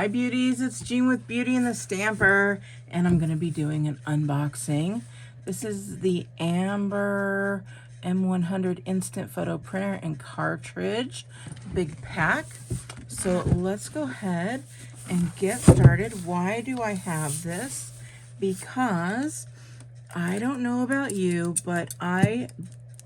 Hi beauties, it's Jean with Beauty and the Stamper, and I'm going to be doing an unboxing. This is the Amber M100 Instant Photo Printer and Cartridge big pack. So let's go ahead and get started. Why do I have this? Because I don't know about you, but I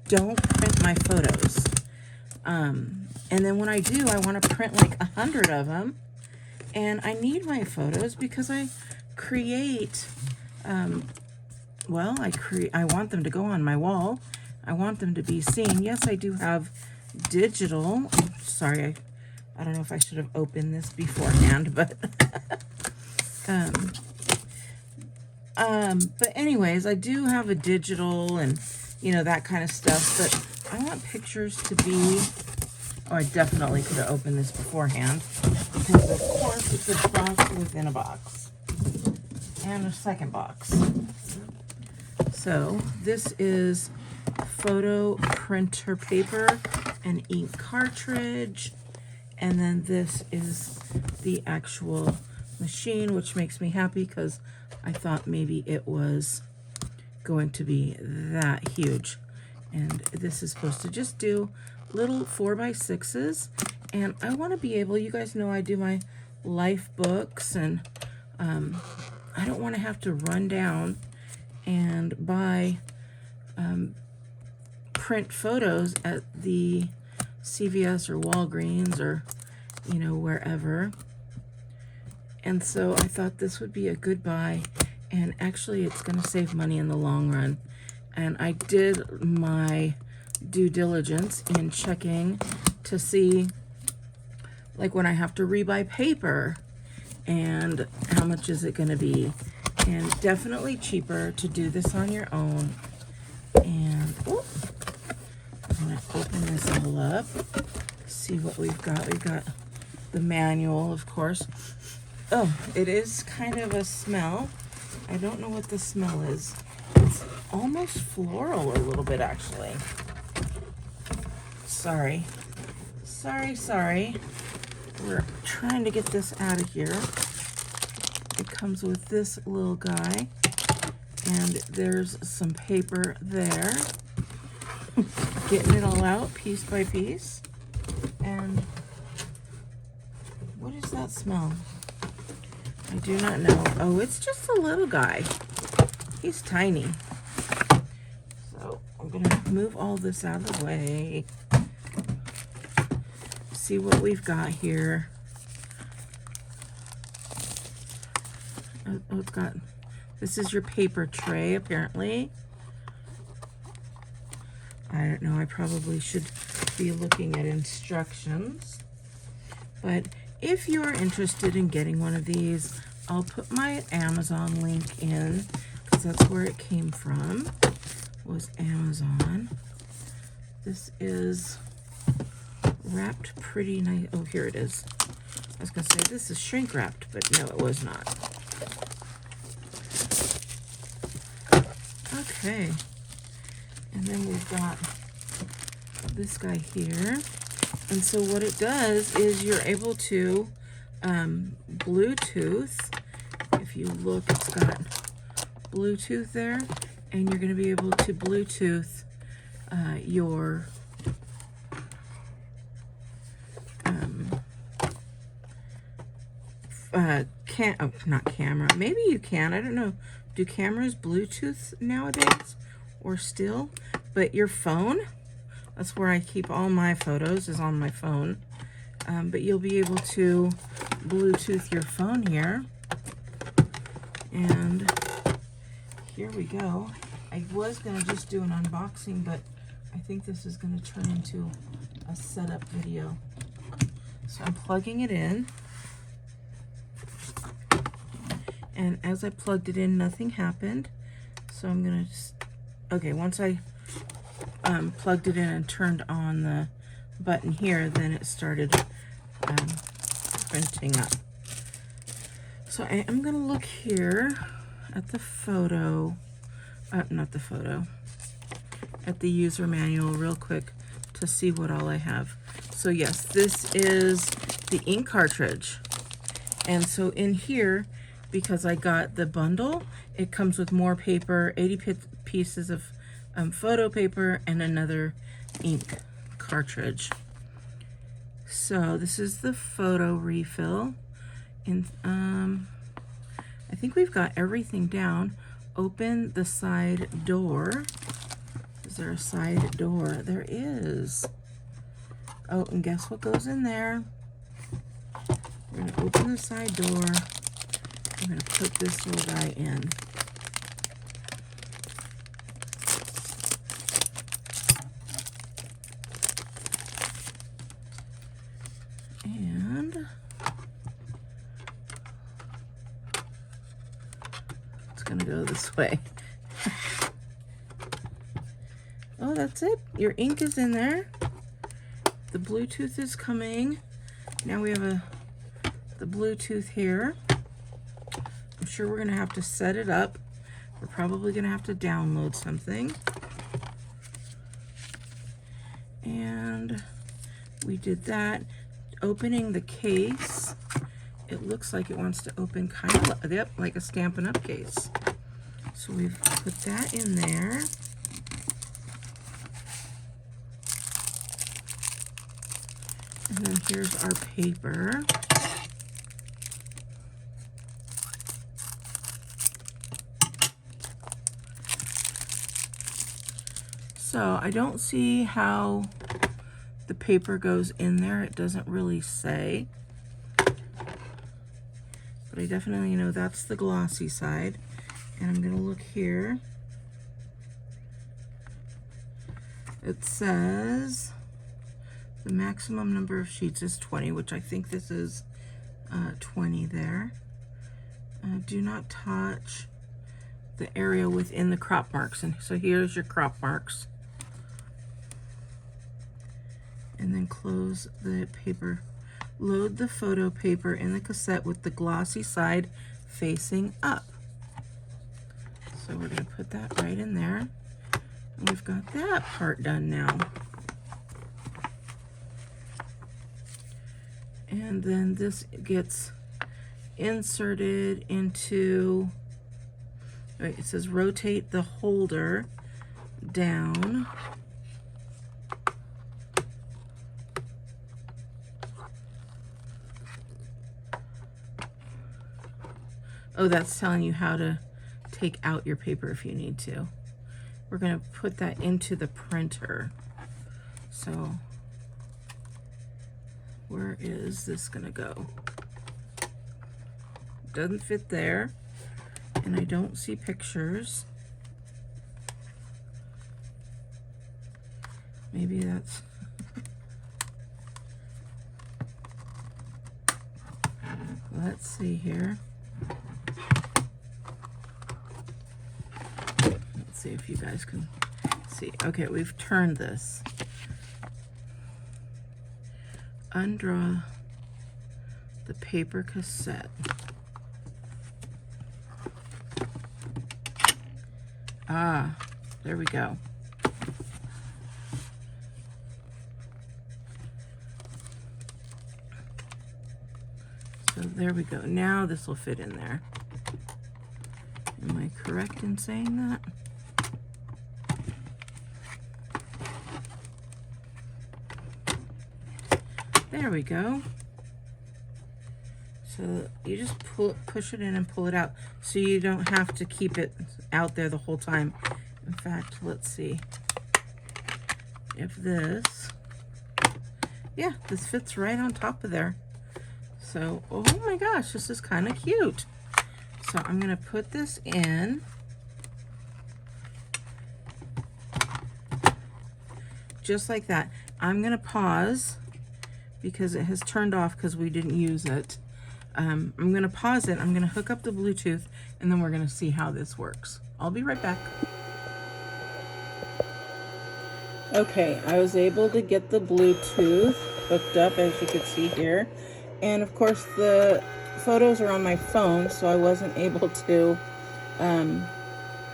don't print my photos. And then when I do, I want to print like 100 of them. And I need my photos because I create, I want them to go on my wall. I want them to be seen. Yes, I do have digital. Sorry, I don't know if I should have opened this beforehand, but but anyways, I do have a digital and, you know, that kind of stuff, but I want pictures to be, oh, I definitely could have opened this beforehand because, of course, it's a box within a box and a second box. So this is photo printer paper and ink cartridge, and then this is the actual machine, which makes me happy because I thought maybe it was going to be that huge. And this is supposed to just do little 4x6s, and I want to be able, you guys know I do my life books, and I don't want to have to run down and buy print photos at the CVS or Walgreens or, you know, wherever. And so I thought this would be a good buy, and actually it's going to save money in the long run. And I did my due diligence in checking to see, like, when I have to rebuy paper and how much is it going to be, and definitely cheaper to do this on your own. And oh, I'm going to open this all up, see what we've got. We've got the manual, of course. Oh, it is kind of a smell. I don't know what the smell is. It's almost floral a little bit, actually. Sorry. We're trying to get this out of here. It comes with this little guy, and there's some paper there. Getting it all out piece by piece. And what does that smell? I do not know. Oh, it's just a little guy. He's tiny. So I'm gonna move all this out of the way. See what we've got here. Oh, it's got, this is your paper tray, apparently. I don't know, I probably should be looking at instructions. But if you're interested in getting one of these, I'll put my Amazon link in, because that's where it came from, was Amazon. This is wrapped pretty nice. Oh, here it is. I was going to say this is shrink wrapped, but no, it was not. Okay. And then we've got this guy here. And so what it does is you're able to Bluetooth. If you look, it's got Bluetooth there, and you're going to be able to Bluetooth your not camera. Maybe you can. I don't know. Do cameras Bluetooth nowadays or still? But your phone, that's where I keep all my photos, is on my phone. But you'll be able to Bluetooth your phone here. And here we go. I was going to just do an unboxing, but I think this is going to turn into a setup video. So I'm plugging it in. And as I plugged it in, nothing happened. So I'm going to just, okay, once I plugged it in and turned on the button here, then it started printing up. So I am going to look here at the photo, not the photo, at the user manual real quick to see what all I have. So yes, this is the ink cartridge. And so in here, because I got the bundle, it comes with more paper, 80 pieces of photo paper, and another ink cartridge. So this is the photo refill. And I think we've got everything down. Open the side door. Is there a side door? There is. Oh, and guess what goes in there? We're going to open the side door. I'm going to put this little guy in. And it's going to go this way. Oh, that's it. Your ink is in there. The Bluetooth is coming. Now we have the Bluetooth here. I'm sure we're going to have to set it up. We're probably going to have to download something. And we did that. Opening the case, it looks like it wants to open kind of, yep, like a Stampin' Up! Case. So we've put that in there. And then here's our paper. So I don't see how the paper goes in there. It doesn't really say. But I definitely know that's the glossy side. And I'm going to look here. It says the maximum number of sheets is 20, which I think this is 20 there. Do not touch the area within the crop marks. And so here's your crop marks. And then close the paper. Load the photo paper in the cassette with the glossy side facing up. So we're going to put that right in there. And we've got that part done now. And then this gets inserted into, wait, it says rotate the holder down. Oh, that's telling you how to take out your paper if you need to. We're going to put that into the printer. So where is this going to go? Doesn't fit there. And I don't see pictures. Maybe that's... Let's see here. Let's see if you guys can see. Okay, we've turned this. Undraw the paper cassette. Ah, there we go. So there we go. Now this will fit in there. Am I correct in saying that? There we go. So you just push it in and pull it out, so you don't have to keep it out there the whole time. In fact, let's see if this, yeah, this fits right on top of there. So, oh my gosh, this is kind of cute. So I'm gonna put this in. Just like that. I'm gonna pause because it has turned off because we didn't use it. I'm gonna pause it, I'm gonna hook up the Bluetooth, and then we're gonna see how this works. I'll be right back. Okay, I was able to get the Bluetooth hooked up, as you can see here. And of course the photos are on my phone, so I wasn't able to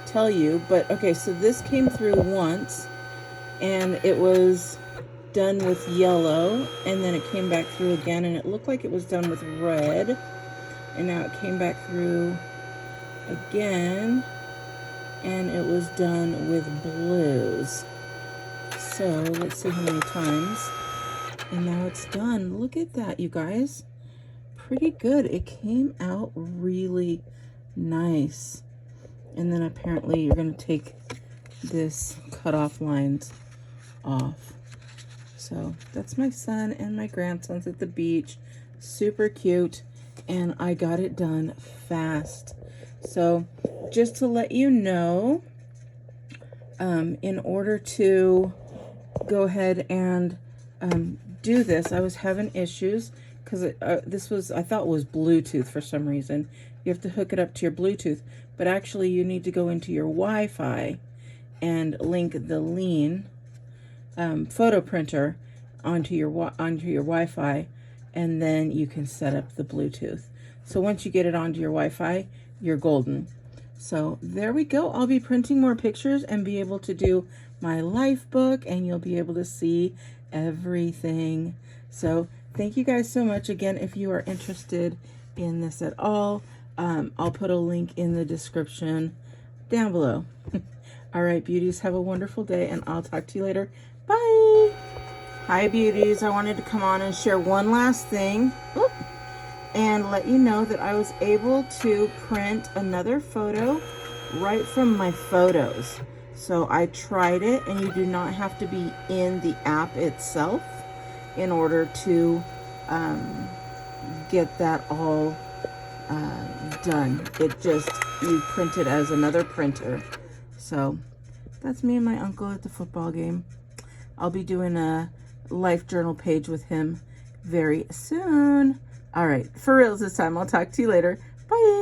tell you. But okay, so this came through once, and it was done with yellow, and then it came back through again, and it looked like it was done with red. and now it came back through again, and it was done with blues. So let's see how many times, and now it's done. Look at that, you guys. Pretty good. It came out really nice. And then apparently you're going to take this cutoff lines off. So that's my son and my grandsons at the beach. Super cute. And I got it done fast. So just to let you know, in order to go ahead and do this, I was having issues because this was, I thought it was Bluetooth for some reason. You have to hook it up to your Bluetooth, but actually you need to go into your Wi-Fi and link the Liene photo printer onto your Wi-Fi, and then you can set up the Bluetooth. So once you get it onto your Wi-Fi, you're golden. So there we go. I'll be printing more pictures and be able to do my life book, and you'll be able to see everything. So thank you guys so much. Again, if you are interested in this at all, I'll put a link in the description down below. All right, beauties, have a wonderful day, and I'll talk to you later. Bye. Hi, beauties. I wanted to come on and share one last thing. Oop. And let you know that I was able to print another photo right from my photos. So I tried it, and you do not have to be in the app itself in order to get that all done. It just, you print it as another printer. So that's me and my uncle at the football game. I'll be doing a life journal page with him very soon. All right, for reals this time. I'll talk to you later. Bye.